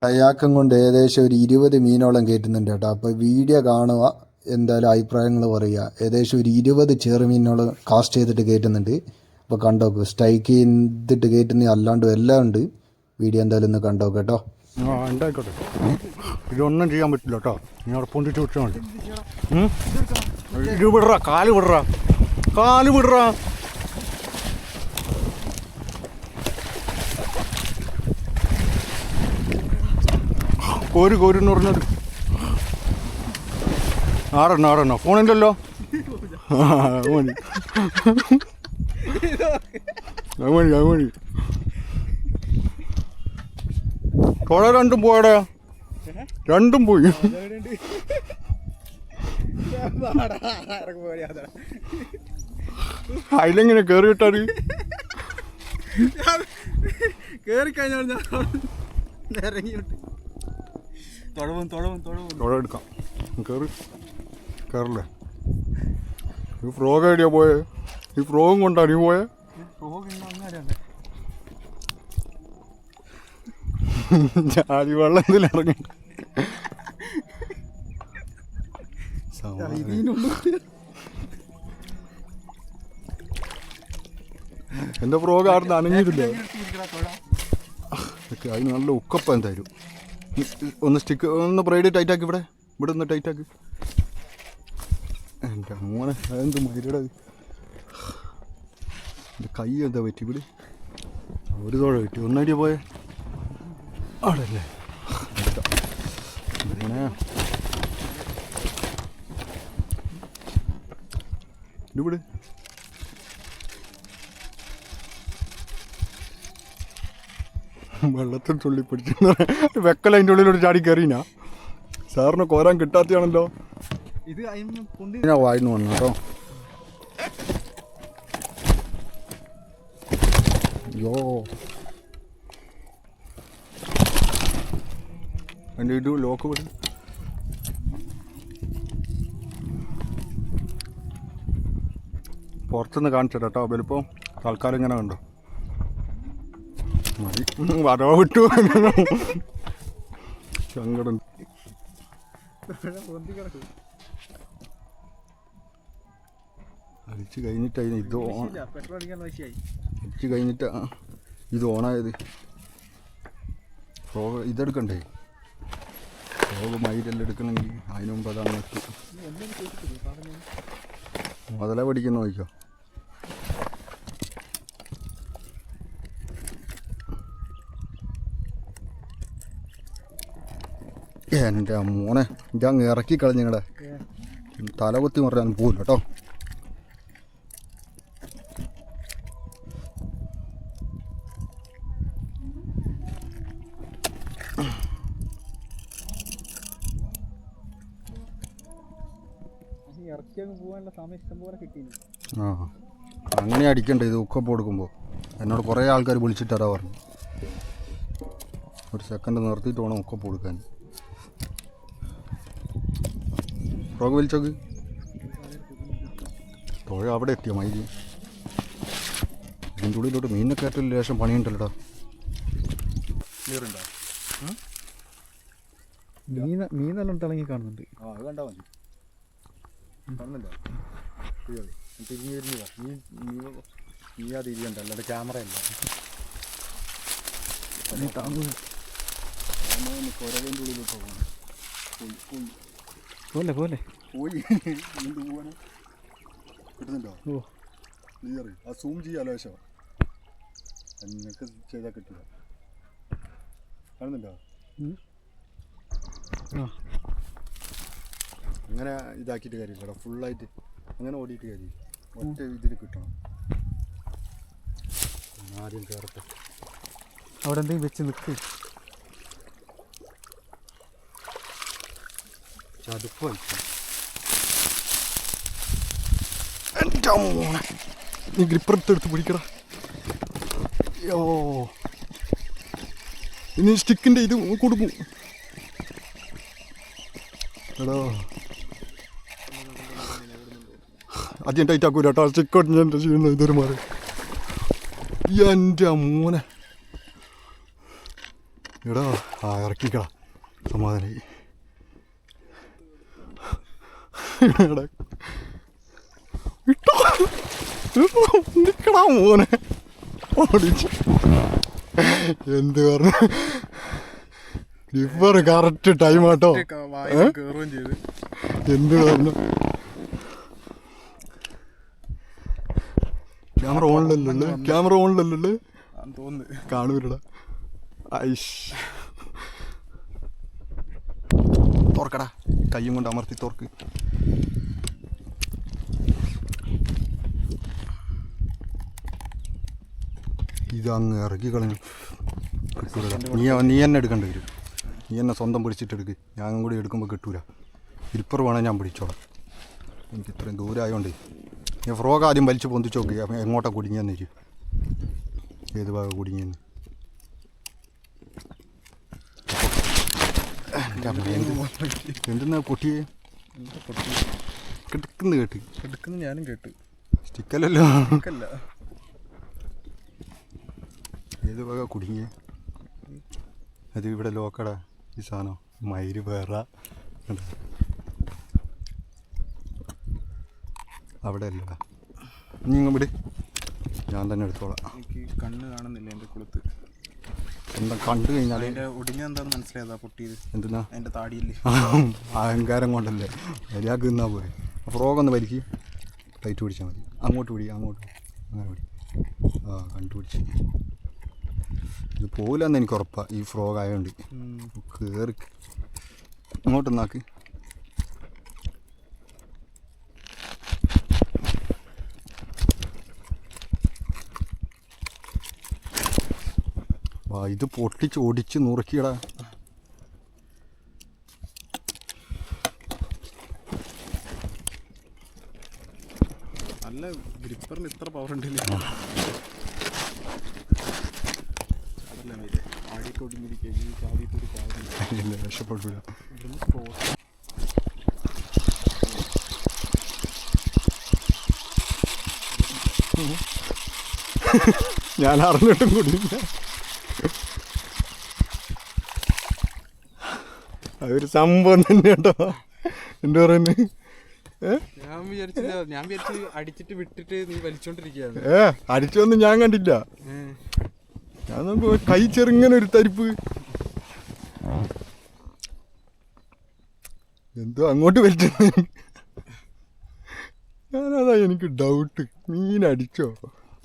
കയാക്കം കൊണ്ട് ഏകദേശം ഒരു 20 മീനോളം കയറ്റുന്നുണ്ട് കേട്ടോ. അപ്പോൾ വീഡിയോ കാണുക, എന്തായാലും അഭിപ്രായങ്ങൾ പറയുക. ഏകദേശം ഒരു 20 ചെറുമീനോളം കാസ്റ്റ് ചെയ്തിട്ട് കയറ്റുന്നുണ്ട്. അപ്പോൾ കണ്ടോക്ക്, സ്ട്രൈക്ക് ചെയ്തിട്ട് കയറ്റുന്ന അല്ലാണ്ടും എല്ലാം ഉണ്ട്. വീഡിയോ എന്തായാലും ഒന്ന് കണ്ടോക്ക് കേട്ടോ. ഉണ്ടായിക്കോട്ടെ, ഇതൊന്നും ചെയ്യാൻ പറ്റില്ല കേട്ടോ. നീ അവിടെ പൊന്തിച്ച് വിട്ടാൽ മതി. ഇത് വിടറ, കാല് വിടറ, കാല് വിടറ. കോരെന്ന് പറഞ്ഞത് ആടെണ്ണ ഫോണില്ലല്ലോ. മതി തുഴ രണ്ടും പോയടാ, രണ്ടും പോയി. അതിലെങ്ങനെ കേറി കിട്ടാറ്? കേറി കഴിഞ്ഞാൽ ഇറങ്ങിയിട്ട് തുഴ എടുക്കാം. കയറില്ലേ? ഈ ഫ്രോഗ് എവിടെയാ പോയെ? ഈ ഫ്രോഗും കൊണ്ടാണ് നീ പോയെ? ചാടി വെള്ളത്തിലിറങ്ങി എന്റെ ഫ്രോഗ് ആടുന്ന് അനങ്ങിയിട്ടില്ല. അതിന് നല്ല ഉക്കപ്പം എന്തായാലും. ഒന്ന് സ്റ്റിക്ക് ഒന്ന് ബ്രൈഡ് ടൈറ്റാക്കി, ഇവിടെ ഒന്ന് ടൈറ്റാക്കി. എൻ്റെ മോനെ, അതെന്ത് മരിയുടെ എൻ്റെ കൈ എന്താ പറ്റി? ഇവിടെ ഒരു തോഴ കിട്ടി, ഒന്നടിയ പോയെ ആടല്ലേ. അങ്ങനെ ഇവിടെ വെള്ളത്തിൽ തുള്ളി പിടിച്ചു വെക്കൽ അതിൻ്റെ ഉള്ളിലോട്ട് ചാടി കയറിനാ. സാറിന് കോരാൻ കിട്ടാത്തയാണല്ലോ. ഇത് ഞാൻ വായിന്ന് വന്നു കേട്ടോ. അയ്യോ, എൻ്റെ ഇത് ലോക്ക് വിടും. പുറത്തുനിന്ന് കാണിച്ചിട്ട് കേട്ടോ വലുപ്പം. തൽക്കാലം ഇങ്ങനെ കണ്ടോ, മതി. വരവ വിട്ടു, സങ്കടം. അടിച്ച് കഴിഞ്ഞിട്ടായിരുന്നു ഇത് അടിച്ച് കഴിഞ്ഞിട്ടാ ഇത് ഓണായത്. ഫ്രോഗ് ഇതെടുക്കണ്ടേ? ഫ്രോഗ് മയിലെല്ലാം എടുക്കണമെങ്കിൽ അതിന് മുമ്പ് അതാണ് നെറ്റ്. മുതലേ പഠിക്കുന്ന നോക്കിക്കോ. എൻ്റെ മോനെ, ഇതങ്ങ് ഇറക്കി കളഞ്ഞ് നിങ്ങളുടെ തലകുത്തി മറിയാൻ പോകില്ല കേട്ടോ. ആ, അങ്ങനെ അടിക്കണ്ടേ ഇത് ഉക്കപ്പ് കൊടുക്കുമ്പോൾ. എന്നോട് കുറേ ആൾക്കാർ വിളിച്ചിട്ടാ പറഞ്ഞു, ഒരു സെക്കൻഡ് നിർത്തിയിട്ട് വേണം ഉക്കപ്പ് കൊടുക്കാൻ. ഫ്രോഗ് വലിച്ചോക്ക്. തുഴ അവിടെ എത്തിയോ മൈലി? ഇതിൻ്റെ ഉള്ളിലോട്ട് മീനിനെ കയറ്റൽ ലേശം പണിയുണ്ടല്ലോടാ. ക്ലിയറുണ്ടോ? മീനെല്ലാം തിളങ്ങി കാണുന്നുണ്ട്. ആ, അത് കണ്ടാൽ മതി. കാണുന്നുണ്ടോ? ക്ലിയർ. തിരിഞ്ഞിരുന്നതാ. നീ അത് ഇരിക്കണ്ട, അല്ലാതെ ക്യാമറ ഇല്ല. കുരകൻ്റെ ഉള്ളിലോട്ട് പോകണം. പോലെ പോയി എന്ത് പോവാനാ? കിട്ടുന്നുണ്ടോ? ഓ, ക്ലിയർ. ആ സൂം ചെയ്യാലോ ശേഷം നിനക്ക് ചെയ്താൽ കിട്ടില്ല. കാണുന്നുണ്ടോ? അങ്ങനെ ഇതാക്കിയിട്ട് കാര്യമില്ലടാ, ഫുള്ളായിട്ട് അങ്ങനെ ഓടിയിട്ട് കാര്യമില്ല. ഒറ്റ ഇതിൽ കിട്ടണം. ആദ്യം കയറട്ടെ. അവിടെ എന്തെങ്കിലും വെച്ച് നിൽക്ക്. ചതുപ്പ് വലിക്കും. എൻ്റെ മോനെ, നീ ഗ്രിപ്പറെടുത്ത് പിടിക്കടാ. യോ, ഇനി സ്റ്റിക്കിൻ്റെ ഇത് കൊടുക്കും. എടാ, ആദ്യം ടൈറ്റ് ആക്കൂല കേട്ടോ. സ്റ്റിക്കോട്ട് ഞാൻ ചെയ്യുന്ന ഇതൊരു മാറി. എൻ്റെ മോനെ, എടാ ആ ഇറക്കിക്കടാ സമാധാനായി. എടാ വിട്ടോ നിക്കടാ മോനെ ഓടിച്ചു. എന്ത് പറഞ്ഞു ലിവർ കറക്റ്റ് ടൈം ആട്ടോ. കേറുകയും ചെയ്ത് എന്ത് പറഞ്ഞു ക്യാമറ ഓണിലല്ലേ ക്യാമറ ഓണിലല്ലേ തോന്നുന്നു. കാണൂലടാ. ഐഷ് തുറക്കടാ കയ്യും കൊണ്ട് അമർത്തി തുറക്ക്. ഇതങ്ങ് ഇറക്കി കളഞ്ഞു കിട്ടൂലടാ. നീ എന്നെ എടുക്കേണ്ടി വരും. നീ എന്നെ സ്വന്തം പിടിച്ചിട്ടെടുക്ക്. ഞാൻ കൂടി എടുക്കുമ്പോൾ കിട്ടൂല. ഇരിപ്പർ വേണേൽ ഞാൻ പിടിച്ചോളാം. എനിക്ക് ഇത്രയും ദൂരം ആയതുകൊണ്ട് ഞാൻ ഫ്രോഗ് ആദ്യം വലിച്ച് പൊന്തിച്ച് നോക്കി എങ്ങോട്ടാണ് കുടുങ്ങിയെന്ന് ഇരിക്കും. ഏത് ഭാഗം കുടുങ്ങിയെന്ന്. എന്തെന്നാ പൊട്ടിയേ കിടക്കുന്നു കേട്ട്. എടുക്കുന്ന ഞാനും കേട്ടു. സ്റ്റിക്കല്ലല്ലോ. അല്ല ഏത് ഭാഗം കുടുങ്ങിയേ? അത് ഇവിടെ ലോക്കടാ ഈ സാധനം. മയില് വേറെ അവിടെ അല്ലടാ. നീ ഇങ്ങ് വിട്, ഞാൻ തന്നെ എടുത്തോളാം. എനിക്ക് കണ്ണ് കാണുന്നില്ല എൻ്റെ കുളത്ത്. എന്താ കണ്ടു കഴിഞ്ഞാൽ അതിൻ്റെ ഒടിഞ്ഞ എന്താന്ന് മനസ്സിലായതാ പൊട്ടിയത്. എന്തെന്നാ അതിൻ്റെ താടിയില്ലേ അഹങ്കാരം കൊണ്ടല്ലേ. മര്യാദക്ക് നിന്നാ പോരെ. ഫ്രോഗൊന്ന് വലിക്ക്. ടൈറ്റ് പിടിച്ചാൽ മതി. അങ്ങോട്ട് പിടി, അങ്ങോട്ട് അങ്ങനെ പിടി. ആ കണ്ടുപിടിച്ച്. ഇത് പോകില്ലെന്ന് എനിക്ക് ഉറപ്പാണ് ഈ ഫ്രോഗ് ആയതുകൊണ്ട്. കയറി അങ്ങോട്ടൊന്നാക്ക്. വാ ഇത് പൊട്ടിച്ച് ഒടിച്ച് നുറുക്കിയടാ. നല്ല ഗ്രിപ്പറിൽ ഇത്ര പവർ ഉണ്ടല്ലേ. ആടിയൊക്കെ ഒടിഞ്ഞിരിക്കുക. ഈ ചാടിയിട്ടൊരു കാര്യം രക്ഷപ്പെട്ടില്ല. ഞാൻ അറിഞ്ഞിട്ടും കൂടിയില്ല. അതൊരു സംഭവം തന്നെ കേട്ടോ. എന്താ പറയുന്നത്? ഞാൻ വിചാരിച്ചു അടിച്ചിട്ട് വിട്ടിട്ട് നീ വലിച്ചോണ്ടിരിക്കുകയാണ്. അടിച്ചൊന്നും ഞാൻ കണ്ടില്ല. ഞാൻ നോക്കുമ്പോ കൈ ചെറുങ്ങനെ ഒരു തരിപ്പ്. എന്തോ അങ്ങോട്ട് വലിച്ചത്. ഞാനതാ എനിക്ക് ഡൗട്ട്. മീനടിച്ചോ?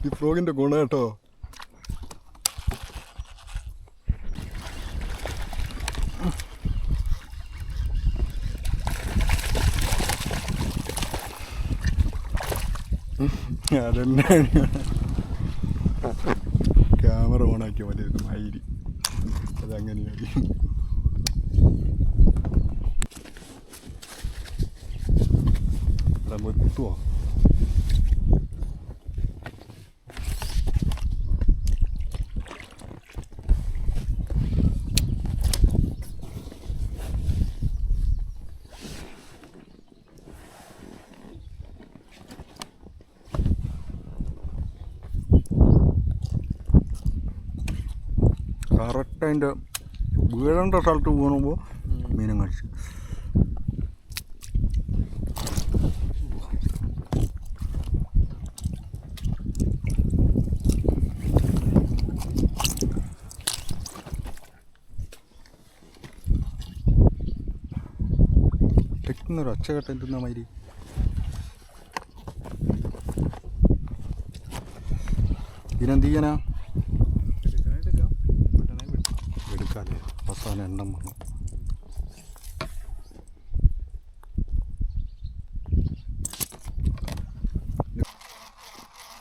ഈ ഫ്രോഗിന്റെ ഗുണം കേട്ടോ. അതെന്നാണ് ക്യാമറ ഓണാക്കിയ മതി. മയില് അതങ്ങനെയാണ്. എത്തുവോ? കറക്റ്റ് അതിൻ്റെ വീഴേണ്ട സ്ഥലത്ത് വീണുമ്പോൾ മീനും കഴിച്ചു. ടെക്കുന്നൊരു ഒച്ചകെട്ടം തിന്ന മാതിരി. ഇതിനെന്ത് ചെയ്യാനാ? എടുക്കാതെ അവസാനം എണ്ണം വന്നു.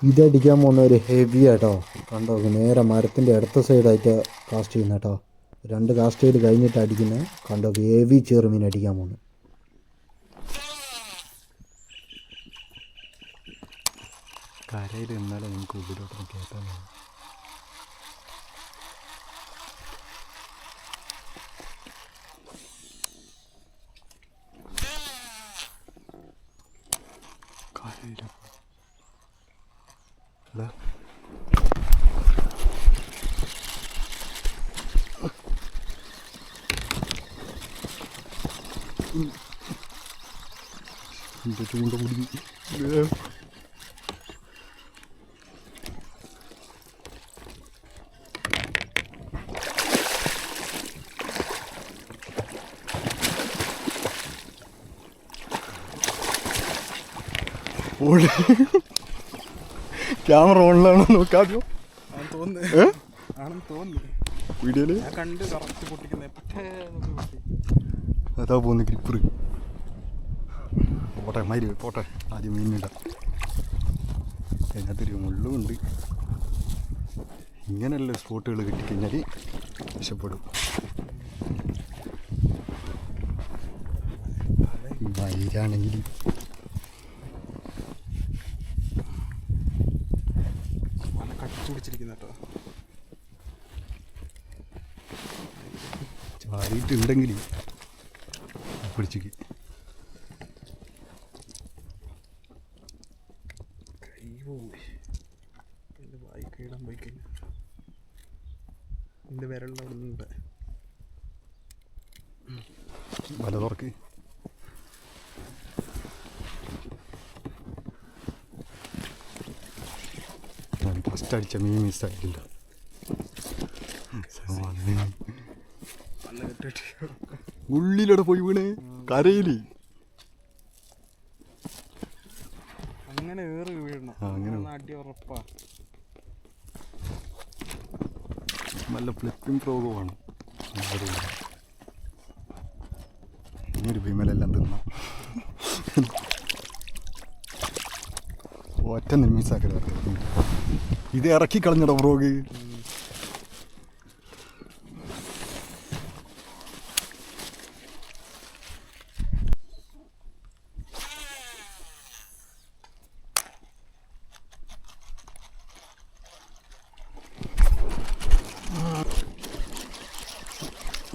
ഇതടിക്കാൻ പോകുന്ന ഒരു ഹെവി ആട്ടോ. കണ്ടോ, നേരെ മരത്തിൻ്റെ അടുത്ത സൈഡായിട്ട് കാസ്റ്റ് ചെയ്യുന്ന കേട്ടോ. 2 കാസ്റ്റ് ചെയ്ത് കഴിഞ്ഞിട്ട് അടിക്കുന്നത്. കണ്ടോ, ഹെവി ചെറുമീൻ അടിക്കാൻ പോകുന്നു. കരയിൽ എന്നാലും നമുക്ക് ഉള്ളിലോട്ടൊന്ന് കയറ്റാൻ വേണം. കരയിൽ എൻ്റെ ചൂണ്ട കുടി ക്യാമറ ഓണിലാണോ നോക്കാദ്യോ ആണെന്ന് തോന്നുന്നു ആണെന്ന് തോന്നുന്നു വീഡിയോയില് ഞാൻ കണ്ട് കറക്റ്റ് പൊട്ടിക്കുന്നത് അതാ പോകുന്ന ഗ്രിപ്പർ പോട്ടെ മരി പോട്ടെ ആദ്യം മീനിടാം അതിനകത്തൊരു മുള്ളും ഉണ്ട് ഇങ്ങനെയുള്ള സ്പോട്ടുകൾ കിട്ടിക്കഴിഞ്ഞാൽ രക്ഷപ്പെടും മയിലാണെങ്കിൽ മല കടിച്ചു പിടിച്ചിരിക്കുന്ന കേട്ടോ ചാടിയിട്ടുണ്ടെങ്കിൽ പിടിച്ചിക്ക് കൈ പോയി എൻ്റെ വായി കൈയിടാൻ പോയി കഴിഞ്ഞു എൻ്റെ വിരലിൻ്റെ അവിടെ നിന്നുണ്ട് വല തുറക്ക് ഞാൻ ഫസ്റ്റ് അടിച്ച മീൻ മിസ്സായിട്ടില്ല നല്ല കെട്ടിട്ട് ഉള്ളിലൂടെ പോയി വീണ് കരയില് അങ്ങനെ ഏറ് വീഴണം അങ്ങനെ അടി ഉറപ്പാ നല്ല ഫ്ലിപ്പിംഗ് പ്രോഗമാണ് ഇനിയൊരു ഭീമലെല്ലാം തിന്ന ഒറ്റ മിസ്സാക്കല ഇത് ഇറക്കി കളഞ്ഞടോ പ്രോഗ്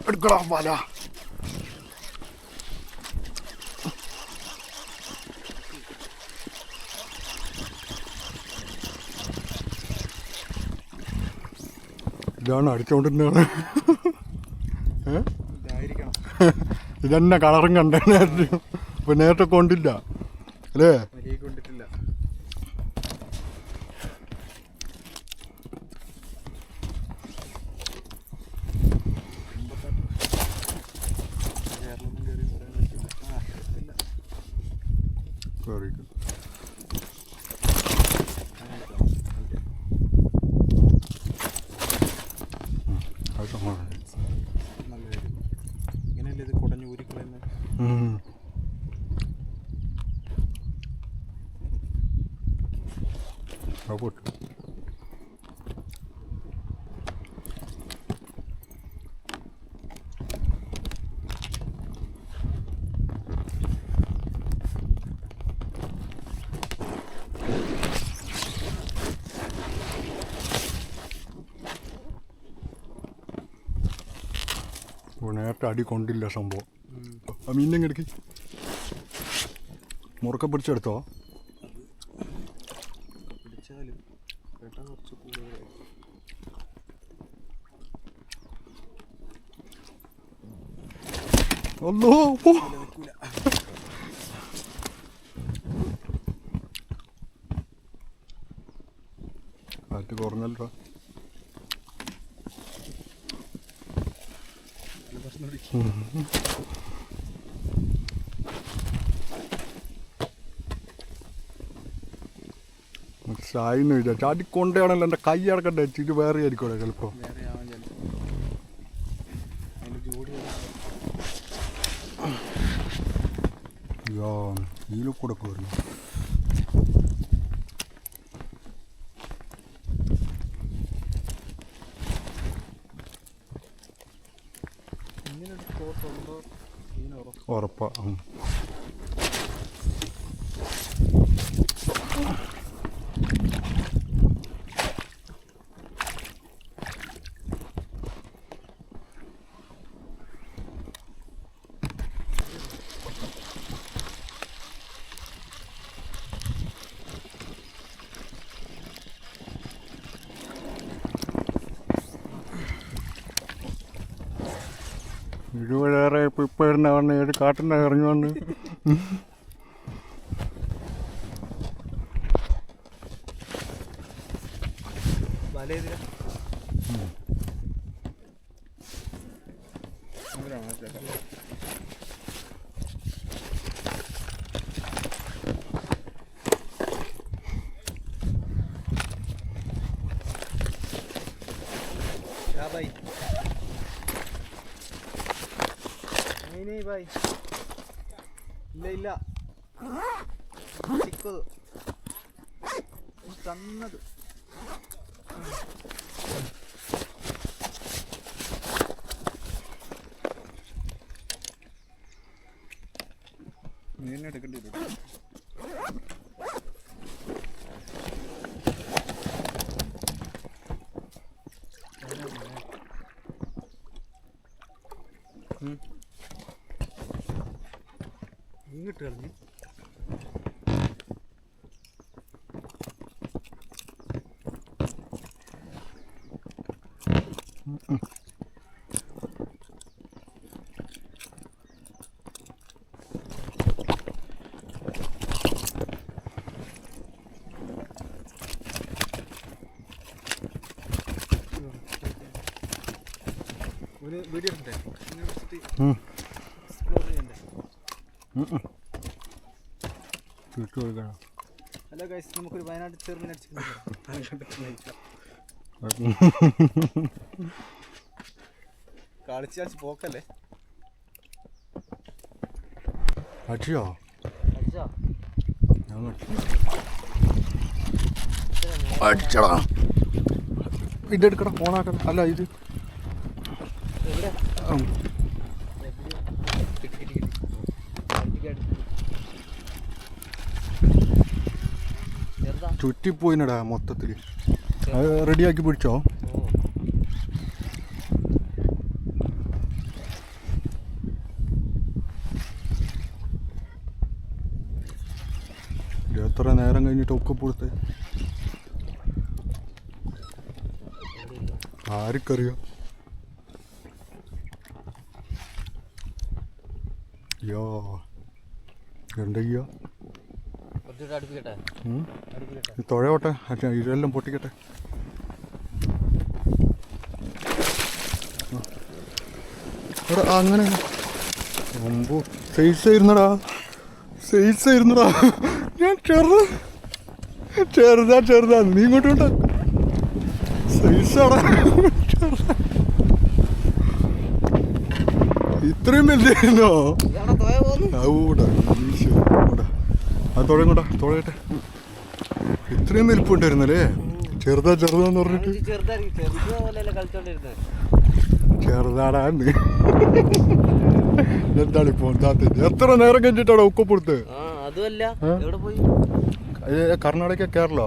എടുക്കടാ വല ഇതാണ് അടിച്ചോണ്ടിരുന്നാണ് ഇതായിരിക്കണം ഇതന്നെ കളറും കണ്ടേ നേരത്തെ ഇപ്പൊ നേരത്തെ കൊണ്ടില്ല അല്ലേ വലിയ കൊണ്ടിട്ടില്ല വെരി ഗുഡ് നല്ല കാര്യം ഇങ്ങനെയല്ലേ ഇത് കുടഞ്ഞ് ഊരിക്കളയുന്നത് പൊട്ടു നേരത്തെ അടി കൊണ്ടില്ല സംഭവം ആ മീനെ എടുക്കി മുറുക്ക പിടിച്ചെടുത്തോ പിടിച്ചാലും കേട്ടാ കുറച്ച് കൂടുതലായി അല്ലോ പോ കാറ്റ് കുറഞ്ഞല്ലോ സായിന്ന് വിചാരിച്ചു ചാടി കൊണ്ടാണല്ലോ എൻ്റെ കൈ അടക്കണ്ടേ ഇത് വേറെ ആയിരിക്കും ചിലപ്പോൾ വേറെ ആവാൻ ചിലപ്പോൾ അതിൻ്റെ ജോഡി അയ്യോ ഇതിൽ കൂടെ പോയിരുന്നു ഇങ്ങനൊരു സ്പോട്ട് ഉണ്ടോ ഇതിന് ഉറപ്പാ ഇതുവരെ ഇപ്പം ഇടുന്ന പറഞ്ഞ ഒരു കാട്ടിൻ്റെ ഇറങ്ങി വന്ന് भाई नहीं भाई ಇಲ್ಲ ಇಲ್ಲ ಚಿಕ್ಕದು ಸಣ್ಣದು ನೀನೇ എടുക്കേണ്ടി ഇങ്ങോട്ട് കളഞ്ഞ് ഒരു വീഡിയോ എടുക്കട്ടെ എക്സ്പ്ലോർ ചെയ്യണ്ടേ ഹലോ ഗൈസ് നമുക്കൊരു വയനാട് ചെറുമീൻ കളിച്ച് കളിച്ച് പോക്കല്ലേ അടിയോ അടിച്ചടാ ഇതെടുക്കടാ ഫോണാക്കണം അല്ല ഇത് ചുറ്റിപ്പോയിനടാ മൊത്തത്തിൽ അത് റെഡിയാക്കി പിടിച്ചോ എത്ര നേരം കഴിഞ്ഞിട്ട് ഒക്കെ കൊടുത്ത് ആർക്കറിയാം അയ്യോ എന്തെയ്യോ തുഴയോട്ടെ ഇതെല്ലാം പൊട്ടിക്കട്ടെ എടാ അങ്ങനെ മുമ്പ് സൈസായിരുന്നടാ ഞാൻ ചെറുതാ നീ ഇങ്ങോട്ട് വേണ്ട സൈസാടാ ഇത്രയും വലുതായിരുന്നോ ഔടാ അത് തുഴയട്ടെ ഇത്രയും വലിപ്പുണ്ടായിരുന്നല്ലേ ചെറുതാന്ന് പറഞ്ഞിട്ട് ചെറുതാടാന്ന് എന്താണ് ഇപ്പൊ എത്ര നേരം കഴിഞ്ഞിട്ടാണ് ഉക്കപ്പെടുത്ത് കർണാടക കേരള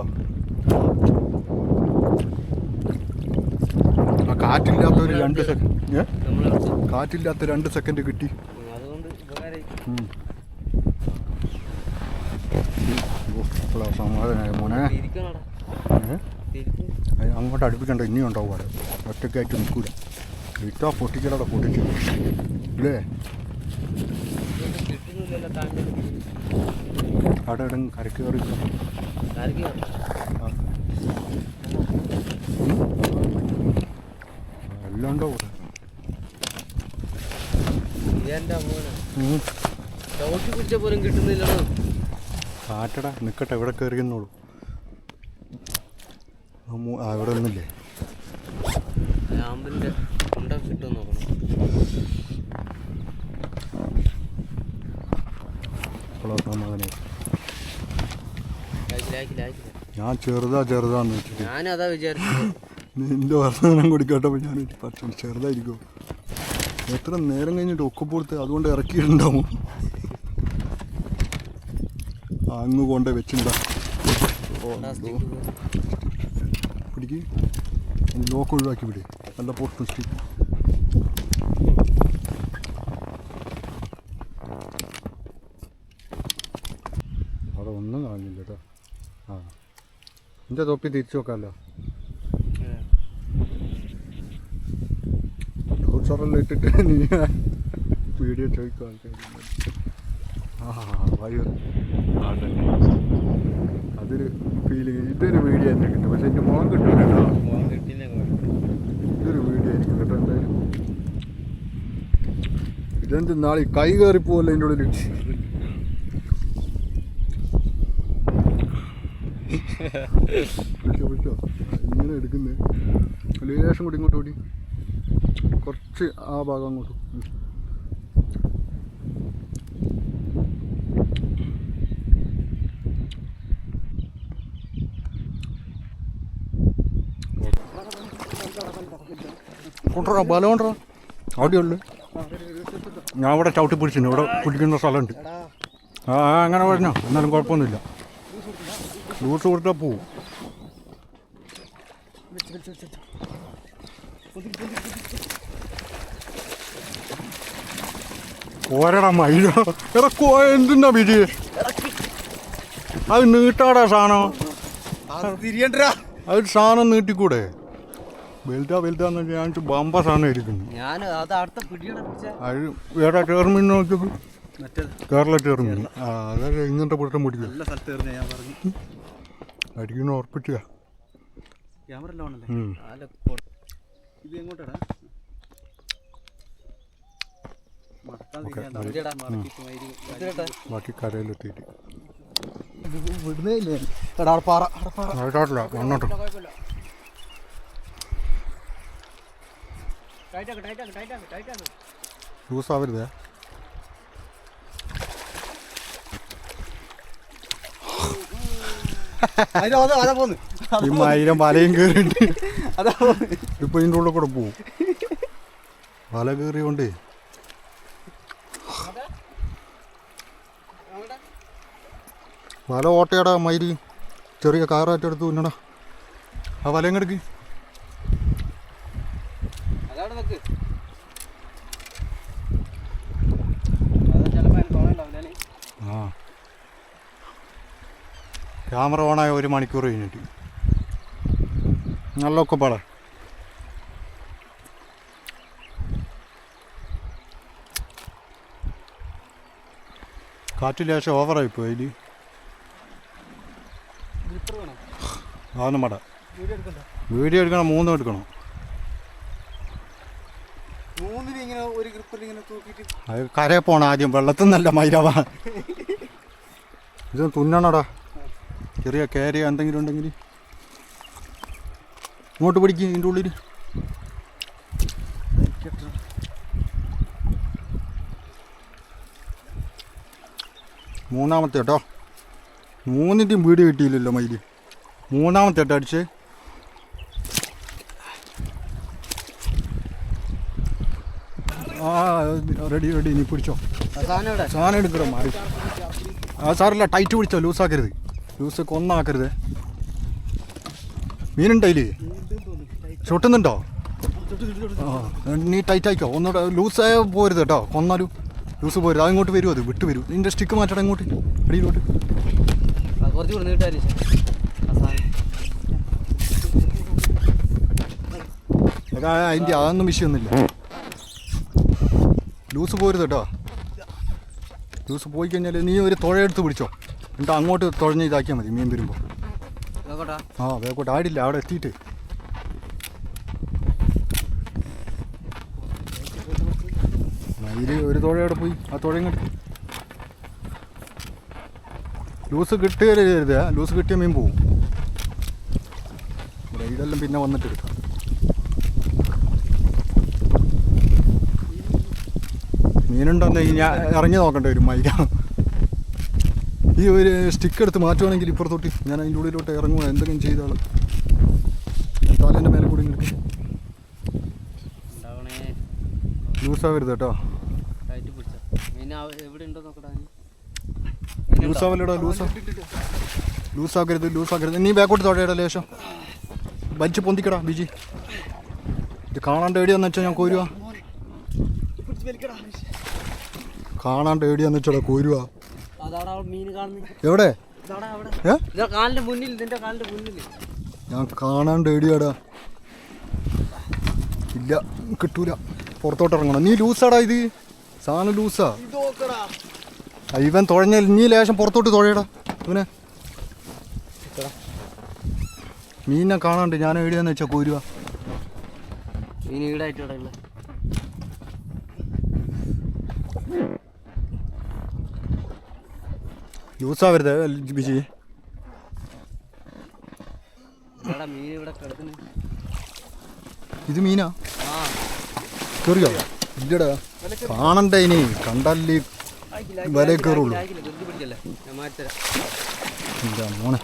കാറ്റില്ലാത്തൊരു 2 സെക്കൻഡ് കാറ്റില്ലാത്ത 2 സെക്കൻഡ് കിട്ടി സമാധാനമായ മോനെ അങ്ങോട്ട് അടുപ്പിക്കണ്ട ഇനിയും ഉണ്ടാവും അവിടെ ഒറ്റയ്ക്കായിട്ട് നിൽക്കൂല ഇട്ടാ പൊട്ടിക്കലവിടെ പൊട്ടിച്ചു ഇല്ലേ അവിടെ ഇടം കരക്ക് കയറി എല്ലാം ഉണ്ടോ അവിടെ കാറ്റടാ നിൽക്കട്ടെ എവിടെ കയറിയെന്നുള്ളൂ അവിടെ ഒന്നുമില്ലേ ഞാൻ ചെറുതാന്ന് വെച്ചിട്ട് ഞാനതാ വിചാരിച്ചു നിന്റെ വർത്തമാനം കൂടി കേട്ടപ്പോൾ ഞാൻ പക്ഷേ ചെറുതായിരിക്കും എത്ര നേരം കഴിഞ്ഞിട്ട് ഒക്കപ്പുറത്ത് അതുകൊണ്ട് ഇറക്കിയിട്ടുണ്ടാവും അങ്ങ് കൊണ്ട് വെച്ചിട്ടുണ്ടാ പിടിക്ക് ലോക്ക് ഒഴിവാക്കി പിടി നല്ല പൊട്ടും സ്റ്റിക്ക് അവിടെ ഒന്നും കാണില്ല കേട്ടോ ആ എൻ്റെ തൊപ്പി തിരിച്ചു വെക്കാമല്ലോ ട്രൗസറെല്ലാം ഇട്ടിട്ട് നീ വീഡിയോ ചോദിക്കും ആൾക്കാർ. വയു അതന്നെ അതൊരു ഫീലിങ്. ഇതൊരു വീഡിയോ തന്നെ കിട്ടും, പക്ഷെ എൻ്റെ മോൻ കിട്ടില്ല കേട്ടോ. ഇതൊരു വീഡിയോ ആയിരിക്കും കേട്ടോ എന്തായാലും. ഇതെന്ത് നാളെ കൈ കയറിപ്പോവല്ലോ അതിൻ്റെ ഉള്ളിൽ. വിളിച്ചോ ഇങ്ങനെ എടുക്കുന്നത്. ലേശം കൂടി ഇങ്ങോട്ട് ഓടി, കുറച്ച് ആ ഭാഗം അങ്ങോട്ട്. കൊണ്ടുവരാ ബലം കൊണ്ടുവരാ. അവിടെയുള്ളു ഞാൻ ഇവിടെ ചവിട്ടി പിടിച്ചിട്ടുണ്ട്. ഇവിടെ പിടിക്കുന്ന സ്ഥലമുണ്ട്. അങ്ങനെ പറഞ്ഞോ, എന്നാലും കുഴപ്പമൊന്നുമില്ല. ലൂസ് കൊടുത്താൽ പോവും. ഓരടാ മൈല ഇറക്കോ. എന്തിനാ വിധി അത് നീട്ടാടാ സാധനം. അത് സാധനം നീട്ടിക്കൂടെ? വലുതാന്ന് ഞാൻ ബമ്പ സാധനം ഇരിക്കുന്നു. അത് വേറെ ടെർമിൻ നോക്കിയത് കേരള ടെർമിൻ. അതൊക്കെ ഇങ്ങനത്തെ പിടുത്തം പിടിക്കും. അടിക്കുന്ന ഉറപ്പിച്ച ബാക്കി കരയിലെത്തിയിട്ട് വന്നോട്ടോ. ലൂസാവരുതേ. ഈ മയിലും വലയും കയറിണ്ട്. ഇപ്പൊ ഇതിൻ്റെ ഉള്ളിൽ കൂടെ പോവും. വല കയറിയോണ്ട് വല ഓട്ടയടാ മയില്. ചെറിയ കാറാറ്റെടുത്ത് പിന്നടാ ആ വലയും കിടക്ക്. ആ ക്യാമറ ഓണായ 1 മണിക്കൂർ കഴിഞ്ഞിട്ട് നല്ല ഒക്കെ പാടാ. കാറ്റ് ലേശം ഓവറായിപ്പോ അതിൽ. അതൊന്നും പാടാ. വീഡിയോ എടുക്കണം, 3 എടുക്കണം. അത് കരയെ പോണം ആദ്യം, വെള്ളത്തിൽ നിന്നല്ല മൈരാവാ. ഇത് തുന്നണടാ. ചെറിയ കേരയോ എന്തെങ്കിലും ഉണ്ടെങ്കിൽ ഇങ്ങോട്ട് പിടിക്കും. ഇതിൻ്റെ ഉള്ളിൽ മൂന്നാമത്തെ കേട്ടോ. 3ൻ്റെയും വീഡിയോ കിട്ടിയില്ലല്ലോ മയില്. 3ാമത്തെ കേട്ടോ അടിച്ച്. ആ റെഡി നീ പിടിച്ചോ. സാധനം എടുക്കണോ മാറി. ആ സാറില്ല, ടൈറ്റ് പിടിച്ചോ, ലൂസാക്കരുത്. ലൂസ് കൊന്നാക്കരുത്. മീനുണ്ടല്ലേ? ചൊട്ടുന്നുണ്ടോ? ആ നീ ടൈറ്റ് ആയിക്കോ. ഒന്നുകൂടെ ലൂസ് പോരുത് കേട്ടോ. കൊന്നാലും ലൂസ് പോരുത്. അതിങ്ങോട്ട് വരും, അത് വിട്ട് വരും. നിൻ്റെ സ്റ്റിക്ക് മാറ്റണം ഇങ്ങോട്ട്, അടിയിലോട്ട്. അതിൻ്റെ അതൊന്നും വിഷയമൊന്നുമില്ല. ലൂസ് പോരുത് കേട്ടോ. ലൂസ് പോയി കഴിഞ്ഞാൽ നീ ഒരു തുഴയെടുത്ത് പിടിച്ചോ. എന്നിട്ട് അങ്ങോട്ട് തുഴഞ്ഞ് ഇതാക്കിയാൽ മതി മീൻ വരുമ്പോൾ. ആ വേക്കോട്ടെ. ആടില്ല അവിടെ എത്തിയിട്ട്. മയിൽ ഒരു തുഴ അവിടെ പോയി. ആ തുഴ ഇങ്ങോട്ട് ലൂസ് കിട്ടുകയരുത്. ലൂസ് കിട്ടിയ മീൻ പോവും. ഇതെല്ലാം പിന്നെ വന്നിട്ട് എടുക്കാം. മീനുണ്ടെന്ന് ഞാൻ ഇറങ്ങി നോക്കണ്ട വരും മയില. ഈ ഒരു സ്റ്റിക്ക് എടുത്ത് മാറ്റുവാണെങ്കിൽ ഇപ്പുറത്തോട്ട് ഞാൻ അതിൻ്റെ ഉള്ളിലോട്ട് ഇറങ്ങുക. എന്തെങ്കിലും ചെയ്താൽ തലേൻ്റെ മേലെ കൂടി ഇങ്ങോട്ട് ലൂസാവരുത് കേട്ടോ. ലൂസാവല്ലടാ. ലൂസാക്കരുത്. നീ ബാക്കോട്ട് തൊടയടാ. ലേശം വലിച്ച് പൊന്തിക്കടാ ബിജി. ഇത് കാണാണ്ട് എവിടെയാന്ന് വെച്ചാൽ ഞാൻ കോരുവാ. കാണാണ്ട് എവിടെയാന്ന് വെച്ചാടാ കോരുവാ. എവിടെ? ഞാൻ കാണാണ്ട് എവിടെയാടാ. ഇല്ല കിട്ടൂല. പുറത്തോട്ട് ഇറങ്ങണം. നീ ലൂസാടാ. ഇത് സാധനം ലൂസാ. ഇവൻ തുഴഞ്ഞ നീ ലേശം പുറത്തോട്ട് തുഴയടാ ഇവനെ. മീനെ കാണാണ്ട് ഞാൻ എവിടെയാന്ന് വെച്ചാ കോരുക. മീൻ ഈടായിട്ട് ഇവിടെ ഉള്ള ലൂസാവരുത് ബിജി. മീൻ ഇവിടെ കിടക്കുന്നു. ഇത് മീനാ കയറിയോ? ഇല്ലടാ കാണണ്ടേ ഇനി കണ്ടല്ലേ വല കയറുള്ളൂ. എന്താ മോനെ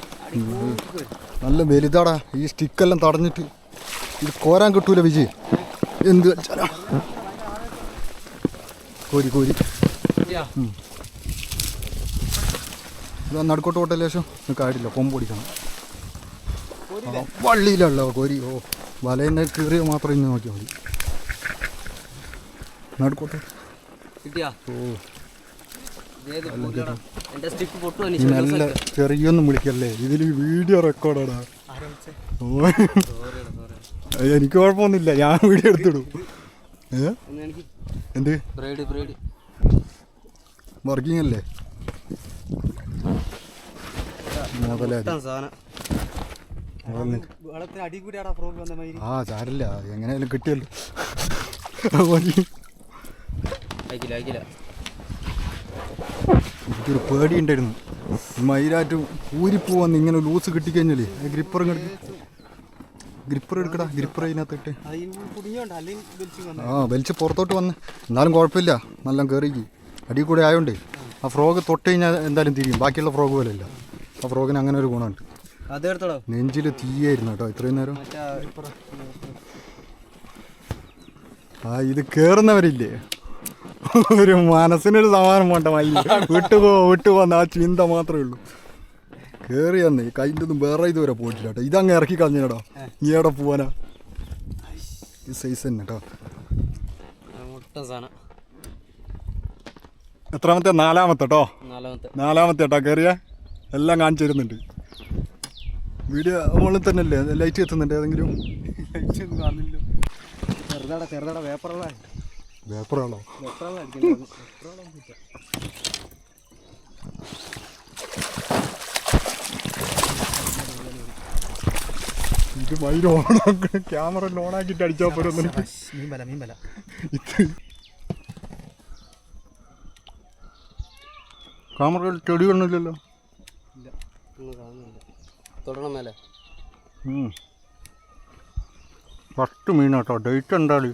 നല്ല വലുതാടാ. ഈ സ്റ്റിക്കെല്ലാം തടഞ്ഞിട്ട് ഇത് കോരാൻ കിട്ടൂല വിജയ്. എന്ത് കളിച്ചാലാ കോരി കോരി. ഇത് നടുക്കോട്ട് പോട്ടെ ലേശം കാര്യമില്ല. കൊമ്പ് പിടിക്കണം. വള്ളിയിലല്ലോ കോരി. ഓ വലേനെ കീറിയ മാത്രം ഇന്ന് നോക്കിയാൽ മതി. നടുക്കോട്ടെ. ഓ നല്ല ചെറിയൊന്നും വിളിക്കല്ലേ. ഇതിൽ വീഡിയോ റെക്കോർഡാടാ. ഓ എനിക്ക് കുഴപ്പമൊന്നുമില്ല. ഞാൻ വീഡിയോ എടുത്തിടും. എന്ത് വർക്കിംഗ് അല്ലേ? ആ സാരില്ല. എങ്ങനെയാലും കിട്ടിയല്ലോ. എനിക്കൊരു പേടി ഉണ്ടായിരുന്നു. മയിലാറ്റ് ഊരിപ്പോവാന്ന് ഇങ്ങനെ ലൂസ് കിട്ടിക്കഴിഞ്ഞാലേ ഗ്രിപ്പർ എടുക്കടാ. ഗ്രിപ്പർ അതിനകത്തിട്ട് വലിച്ച് പുറത്തോട്ട് വന്ന്. എന്നാലും കുഴപ്പമില്ല. നല്ല കയറിക്ക് അടി കൂടെ ആയതുകൊണ്ട് ആ ഫ്രോഗ് തൊട്ട് കഴിഞ്ഞാൽ എന്തായാലും തിരിയും. ബാക്കിയുള്ള ഫ്രോഗ് പോലെ അല്ല. ആ ഫ്രോഗിന് അങ്ങനെ ഒരു ഗുണമുണ്ട്. നെഞ്ചിൽ തീയായിരുന്നു കേട്ടോ ഇത്രയും നേരം. ആ ഇത് കയറുന്നവരില്ലേ ഒരു മനസ്സിനൊരു സമാധാനം വേണ്ട. മയിൽ വിട്ടുപോകുന്ന ആ ചിന്ത മാത്രമേ ഉള്ളൂ. കയറി തന്നെ കൈൻ്റെ ഒന്നും വേറെ ഇതുവരെ പോയിട്ടില്ല കേട്ടോ. ഇതങ്ങ് ഇറക്കി കളഞ്ഞേടാ. നീ എവിടെ പോവാനാ? ഈ സൈസ് തന്നെ കേട്ടോ. എത്രാമത്തെ? നാലാമത്തെ കേട്ടോ. നാലാമത്തെ കേട്ടോ കയറിയ. എല്ലാം കാണിച്ചു തരുന്നുണ്ട്. വീഡിയോ മുകളിൽ തന്നെ അല്ലേ? ലൈറ്റ് എത്തുന്നുണ്ട് ഏതെങ്കിലും? വേപ്പറാണോ? ഇത് മയിൽ ഓണാക്കി ക്യാമറ ഓണാക്കിയിട്ട് അടിച്ചാൽ പോലും ക്യാമറ ചെടി കണ്ടില്ലല്ലോ. ഫസ്റ്റ് മീനാട്ടോ. ഡേറ്റ് ഉണ്ടാളി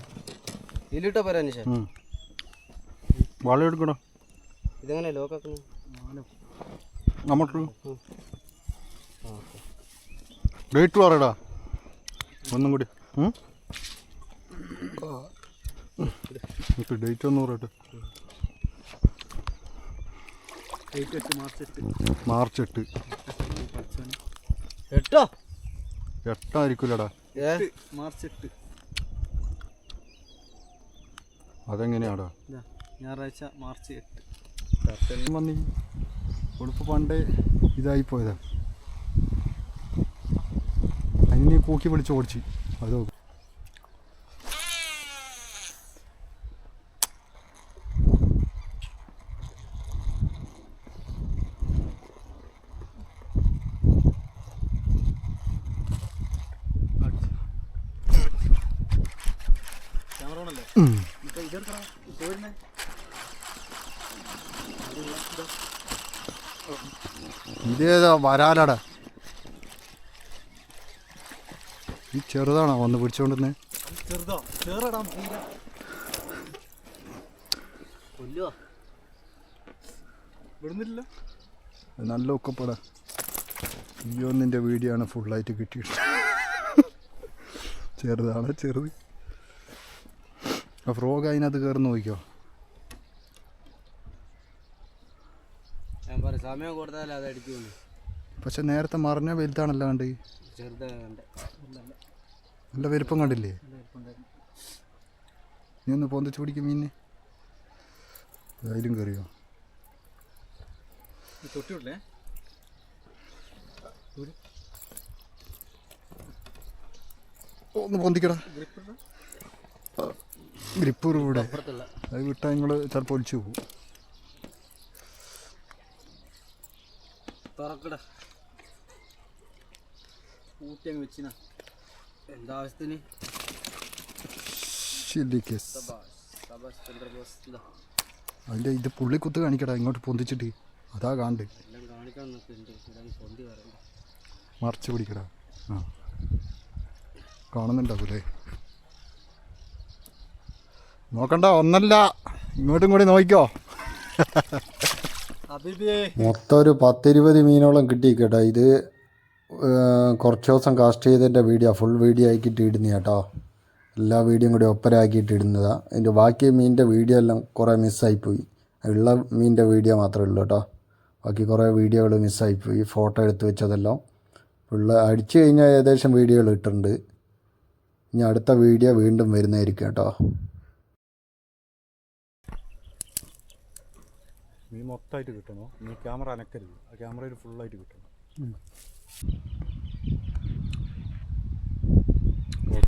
വല എടുക്കണോ? ഇതെങ്ങനെ ലോക്കാക്കുന്നു? നമുക്ക് ഡേറ്റ് പറയടാ ഒന്നും കൂടി. ഡേറ്റ് ഒന്ന് പറയട്ടെ. മാർച്ച് 8. 8 ആയിരിക്കൂലടാ. മാർച്ച് 8. അതെങ്ങനെയാടാ? ഞായറാഴ്ച മാർച്ച് 8 വന്നി ഉടുപ്പ് പണ്ടേ ഇതായി പോയതാ. അതിനെ കൂക്കി വിളിച്ച് ഓടിച്ച്. അതോ ഇതേതാ വരാലടാ. ഈ ചെറുതാണോ വന്ന് പിടിച്ചോണ്ടിരുന്നേ? നല്ല ഒക്കപ്പെടാ. ഈ ഒന്നിൻ്റെ വീഡിയോ ആണ് ഫുള്ളായിട്ട് കിട്ടിയിട്ട്. ചെറുതാണ് ചെറുത്. ആ ഫ്രോഗ് അതിനകത്ത് കയറി നോക്കിക്കോ. സമയം കൊടുത്താൽ അത് അടിക്കുള്ളൂ. പക്ഷെ നേരത്തെ മറിഞ്ഞ വലുതാണല്ലോ കണ്ട്. നല്ല വലുപ്പം കണ്ടില്ലേ? നീ ഒന്ന് പൊന്തിച്ച് പിടിക്കും മീനെ. അതിലും കയറിയോ? ഒന്ന് പൊന്തിക്കടാ. ഗ്രിപ്പർ ഇവിടെ അത് വിട്ടാൽ നിങ്ങൾ ചിലപ്പോൾ ഒലിച്ചു പോകും. തുറക്കട ഊട്ടി അങ്ങ് വെച്ചിന എന്താവശ്യത്തിന് അതിൻ്റെ ഇത് പുള്ളിക്കുത്ത് കാണിക്കടാ ഇങ്ങോട്ട് പൊന്തിച്ചിട്ട് അതാ കാണ്ട് എല്ലാം കാണിക്കണം എന്നൊക്കെ പൊന്തി വരണ്ട മറച്ച് പിടിക്കടാ. ആ കാണുന്നുണ്ടാവൂലേ? നോക്കണ്ട ഒന്നല്ല ഇങ്ങോട്ടും കൂടി നോക്കിക്കോ. മൊത്തം ഒരു 10-20 മീനോളം കിട്ടി കേട്ടോ. ഇത് കുറച്ച് ദിവസം കാസ്റ്റ് ചെയ്തതിൻ്റെ വീഡിയോ ഫുൾ വീഡിയോ ആക്കിയിട്ട് ഇടുന്ന കേട്ടോ. എല്ലാ വീഡിയോയും കൂടി ഒപ്പരാക്കിയിട്ട് ഇടുന്നതാണ്. അതിൻ്റെ ബാക്കി മീനിൻ്റെ വീഡിയോ എല്ലാം കുറേ മിസ്സായിപ്പോയി. ഉള്ള മീനിൻ്റെ വീഡിയോ മാത്രമേ ഉള്ളൂ കേട്ടോ. ബാക്കി കുറേ വീഡിയോകൾ മിസ്സായിപ്പോയി. ഫോട്ടോ എടുത്ത് വെച്ചതെല്ലാം ഫുള്ള് അടിച്ചു കഴിഞ്ഞാൽ ഏകദേശം വീഡിയോകൾ ഇട്ടിട്ടുണ്ട്. ഇനി അടുത്ത വീഡിയോ വീണ്ടും വരുന്നതായിരിക്കും കേട്ടോ. മീൻ മൊത്തമായിട്ട് കിട്ടണോ? നീ ക്യാമറ അനക്കരുത്. ആ ക്യാമറയിൽ ഫുള്ളായിട്ട് കിട്ടണം.